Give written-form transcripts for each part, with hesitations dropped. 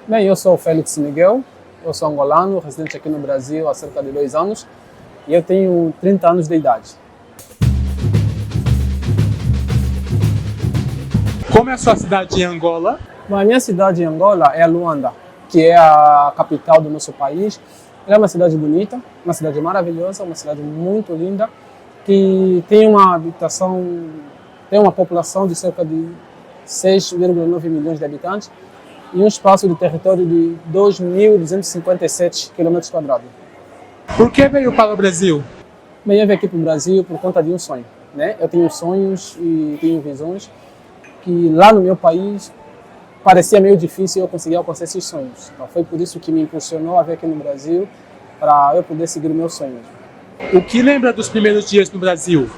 Bem, eu sou o Félix Miguel, eu sou angolano, residente aqui no Brasil há cerca de 2 anos e eu tenho 30 anos de idade. Como é a sua cidade em Angola? Bom, a minha cidade em Angola é a Luanda, que é a capital do nosso país. Ela é uma cidade bonita, uma cidade maravilhosa, uma cidade muito linda, que tem uma habitação, tem uma população de cerca de 6,9 milhões de habitantes e um espaço de território de 2.257 km². Por que veio para o Brasil? Bem, eu vim aqui para o Brasil por conta de um sonho, né? Eu tenho sonhos e tenho visões que lá no meu país parecia meio difícil eu conseguir alcançar esses sonhos. Então, foi por isso que me impulsionou a vir aqui no Brasil, para eu poder seguir o meu sonho. O que lembra dos primeiros dias no Brasil?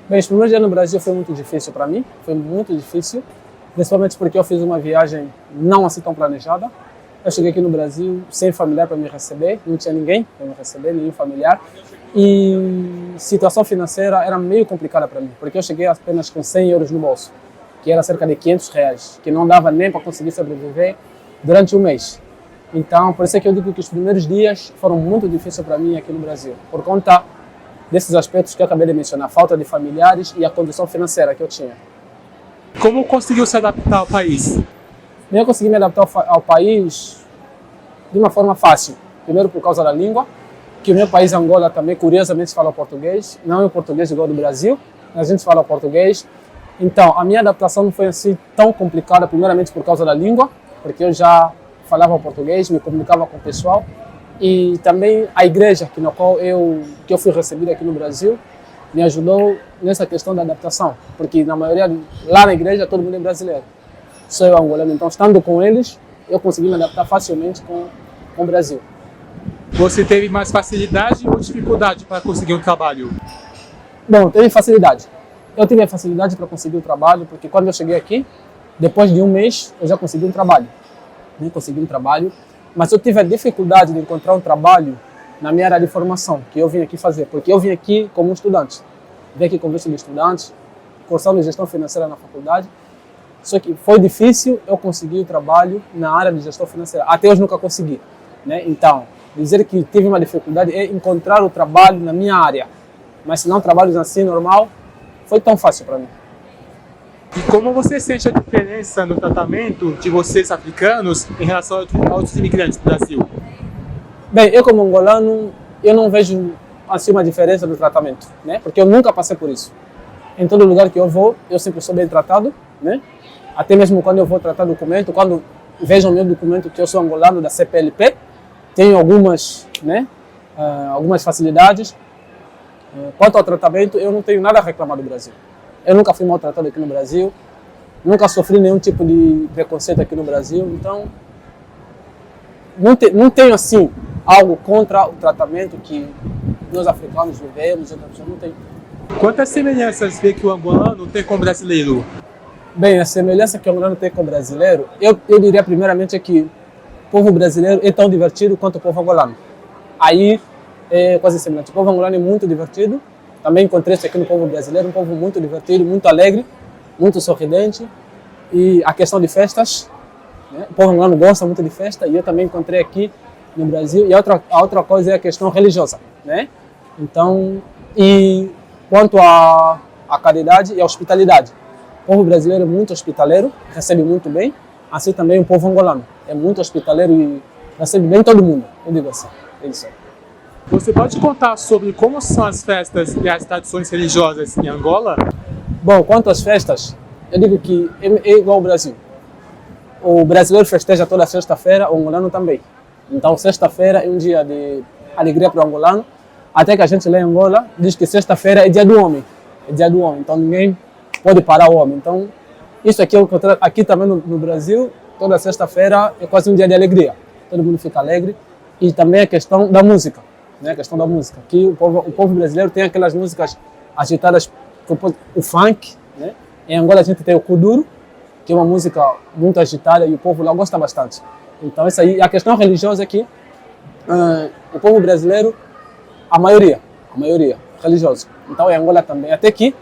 Bem, os primeiros dias no Brasil foi muito difícil para mim, foi muito difícil, principalmente porque eu fiz uma viagem não assim tão planejada. Eu cheguei aqui no Brasil sem familiar para me receber, não tinha ninguém para me receber, nenhum familiar. E a situação financeira era meio complicada para mim, porque eu cheguei apenas com 100 euros no bolso, que era cerca de 500 reais, que não dava nem para conseguir sobreviver durante um mês. Então, por isso é que eu digo que os primeiros dias foram muito difíceis para mim aqui no Brasil, por conta desses aspectos que eu acabei de mencionar, a falta de familiares e a condição financeira que eu tinha. Como conseguiu se adaptar ao país? Eu consegui me adaptar ao país de uma forma fácil. Primeiro por causa da língua, que o meu país, Angola, também curiosamente fala português, não é o português igual do Brasil, a gente fala português. Então, a minha adaptação não foi assim tão complicada, primeiramente por causa da língua, porque eu já falava português, me comunicava com o pessoal, e também a igreja que eu fui recebido aqui no Brasil me ajudou nessa questão da adaptação, porque na maioria, lá na igreja, todo mundo é brasileiro. Sou eu angolano, então estando com eles, eu consegui me adaptar facilmente com o Brasil. Você teve mais facilidade ou dificuldade para conseguir um trabalho? Bom, teve facilidade. Eu tive a facilidade para conseguir o trabalho, porque quando eu cheguei aqui, depois de um mês, eu já consegui um trabalho. Nem consegui um trabalho, mas eu tive a dificuldade de encontrar um trabalho na minha área de formação, que eu vim aqui fazer, porque eu vim aqui como estudante. Vim aqui como visto de estudante, cursando gestão financeira na faculdade, só que foi difícil eu conseguir o trabalho na área de gestão financeira. Até hoje nunca consegui, né? Então, dizer que tive uma dificuldade é encontrar o trabalho na minha área, mas se não trabalhos assim normal, foi tão fácil para mim. E como você sente a diferença no tratamento de vocês africanos em relação a outros imigrantes do Brasil? Bem, eu como angolano, eu não vejo assim uma diferença no tratamento, né? Porque eu nunca passei por isso. Em todo lugar que eu vou, eu sempre sou bem tratado, né? Até mesmo quando eu vou tratar documento, quando vejam meu documento que eu sou angolano da CPLP, tenho algumas, né? Algumas facilidades. Quanto ao tratamento, eu não tenho nada a reclamar do Brasil. Eu nunca fui maltratado aqui no Brasil, nunca sofri nenhum tipo de preconceito aqui no Brasil, então não tenho assim algo contra o tratamento que nós africanos vivemos, outra pessoa não tem. Quantas semelhanças vê que o angolano tem com o brasileiro? Bem, a semelhança que o angolano tem com o brasileiro, eu diria primeiramente é que o povo brasileiro é tão divertido quanto o povo angolano. Aí é quase semelhante. O povo angolano é muito divertido. Também encontrei isso aqui no povo brasileiro, um povo muito divertido, muito alegre, muito sorridente. E a questão de festas, né? O povo angolano gosta muito de festa e eu também encontrei aqui no Brasil. E a outra coisa é a questão religiosa, né? Então, e quanto à caridade e à hospitalidade. O povo brasileiro é muito hospitaleiro, recebe muito bem, assim também o povo angolano. É muito hospitaleiro e recebe bem todo mundo, eu digo assim, é isso. Você pode contar sobre como são as festas e as tradições religiosas em Angola? Bom, quanto às festas, eu digo que é igual ao Brasil. O brasileiro festeja toda sexta-feira, o angolano também. Então, sexta-feira é um dia de alegria para o angolano, até que a gente lá em Angola diz que sexta-feira é dia do homem. É dia do homem, então ninguém pode parar o homem. Então, isso aqui, aqui também no Brasil, toda sexta-feira é quase um dia de alegria. Todo mundo fica alegre. E também a questão da música. Né, a questão da música, que o povo brasileiro tem aquelas músicas agitadas, o funk, né? Em Angola a gente tem o kuduro, que é uma música muito agitada e o povo lá gosta bastante. Então isso aí, a questão religiosa é que o povo brasileiro, a maioria religiosa. Então em Angola também, até que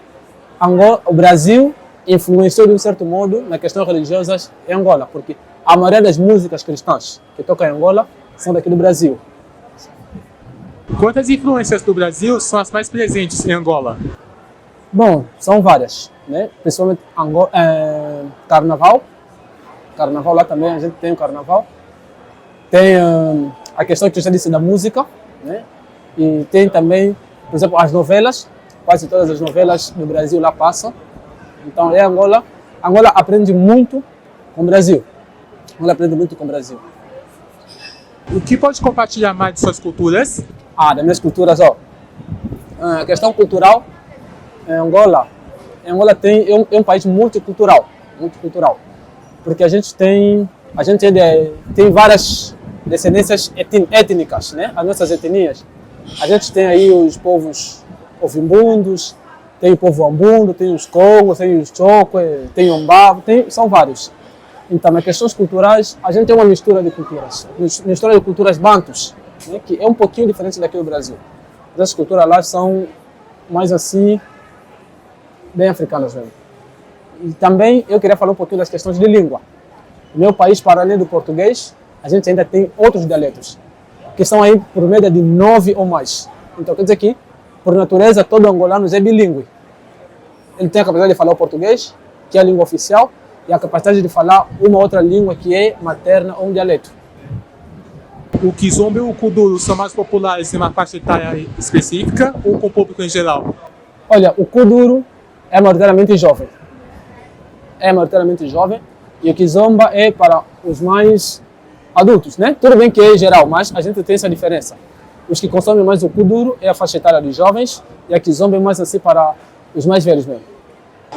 o Brasil influenciou de um certo modo na questão religiosa em Angola, porque a maioria das músicas cristãs que tocam em Angola são daqui do Brasil. Quantas influências do Brasil são as mais presentes em Angola? Bom, são várias, né? Principalmente carnaval. Carnaval lá também, a gente tem o carnaval. Tem a questão que eu já disse da música, né? E tem também, por exemplo, as novelas. Quase todas as novelas do Brasil lá passam. Então, é Angola. Angola aprende muito com o Brasil. Angola aprende muito com o Brasil. O que pode compartilhar mais de suas culturas? Das minhas culturas, ó. A questão cultural, Angola é um país multicultural, multicultural. Porque a gente tem várias descendências étnicas, né? As nossas etnias. A gente tem aí os povos ovimbundos, tem o povo ambundo, tem os congos, tem os chokwe, tem o mbavo, são vários. Então, nas questões culturais, a gente tem uma mistura de culturas. Mistura de culturas bantus, né? Que é um pouquinho diferente daqui do Brasil. As culturas lá são mais assim, bem africanas mesmo. E também eu queria falar um pouquinho das questões de língua. No meu país, para além do português, a gente ainda tem outros dialetos, que são aí por média de 9 ou mais. Então, quer dizer que, por natureza, todo angolano é bilíngue. Ele tem a capacidade de falar o português, que é a língua oficial, e a capacidade de falar uma outra língua que é materna ou um dialeto. O Kizomba e o Kuduro são mais populares em uma faixa etária específica ou com o público em geral? Olha, o Kuduro é maioritariamente jovem. E o Kizomba é para os mais adultos, né? Tudo bem que é geral, mas a gente tem essa diferença. Os que consomem mais o Kuduro é a faixa etária dos jovens e a Kizomba é mais assim para os mais velhos mesmo.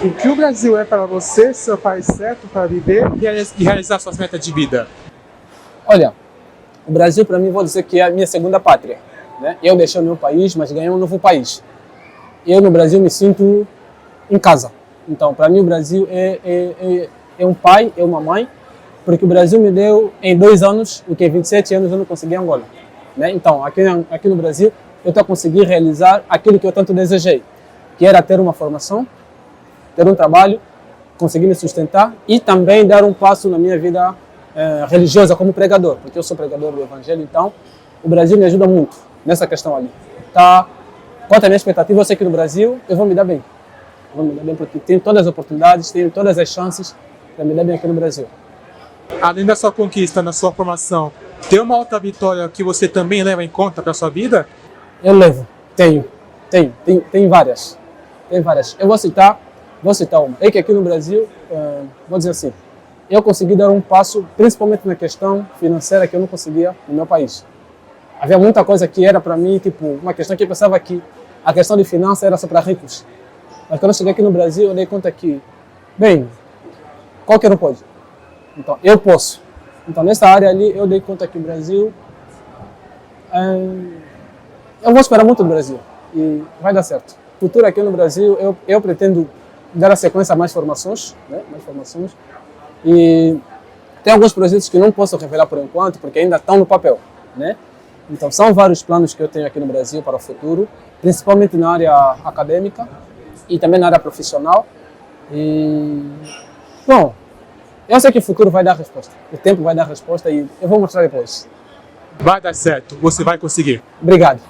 O que o Brasil é para você, seu país certo para viver e realizar suas metas de vida? Olha, o Brasil para mim vou dizer que é a minha segunda pátria, né? Eu deixei o meu país, mas ganhei um novo país. Eu no Brasil me sinto em casa. Então, para mim o Brasil é um pai, é uma mãe, porque o Brasil me deu em 2 anos o que em 27 anos eu não consegui em Angola. Né? Então, aqui no Brasil, eu estou a conseguir realizar aquilo que eu tanto desejei, que era ter uma formação, ter um trabalho, conseguir me sustentar e também dar um passo na minha vida religiosa como pregador, porque eu sou pregador do Evangelho, então o Brasil me ajuda muito nessa questão ali. Tá? Quanto à minha expectativa, eu sei que no Brasil eu vou me dar bem. Vou me dar bem porque tenho todas as oportunidades, tenho todas as chances para me dar bem aqui no Brasil. Além da sua conquista na sua formação, tem uma outra vitória que você também leva em conta para a sua vida? Eu levo, tenho várias. Tem várias. Eu vou citar uma. É que aqui no Brasil, vou dizer assim, eu consegui dar um passo, principalmente na questão financeira, que eu não conseguia no meu país. Havia muita coisa que era para mim, tipo, uma questão que eu pensava que a questão de finanças era só para ricos. Mas quando eu cheguei aqui no Brasil, eu dei conta que, bem, qualquer um pode. Então, eu posso. Então, nessa área ali, eu dei conta que o Brasil... eu vou esperar muito do Brasil e vai dar certo. Futuro aqui no Brasil, eu pretendo dar a sequência a mais formações, né? Mais formações. E tem alguns projetos que não posso revelar por enquanto, porque ainda estão no papel, né? Então, são vários planos que eu tenho aqui no Brasil para o futuro, principalmente na área acadêmica e também na área profissional. E, bom, eu sei que o futuro vai dar resposta. O tempo vai dar resposta e eu vou mostrar depois. Vai dar certo, você vai conseguir. Obrigado.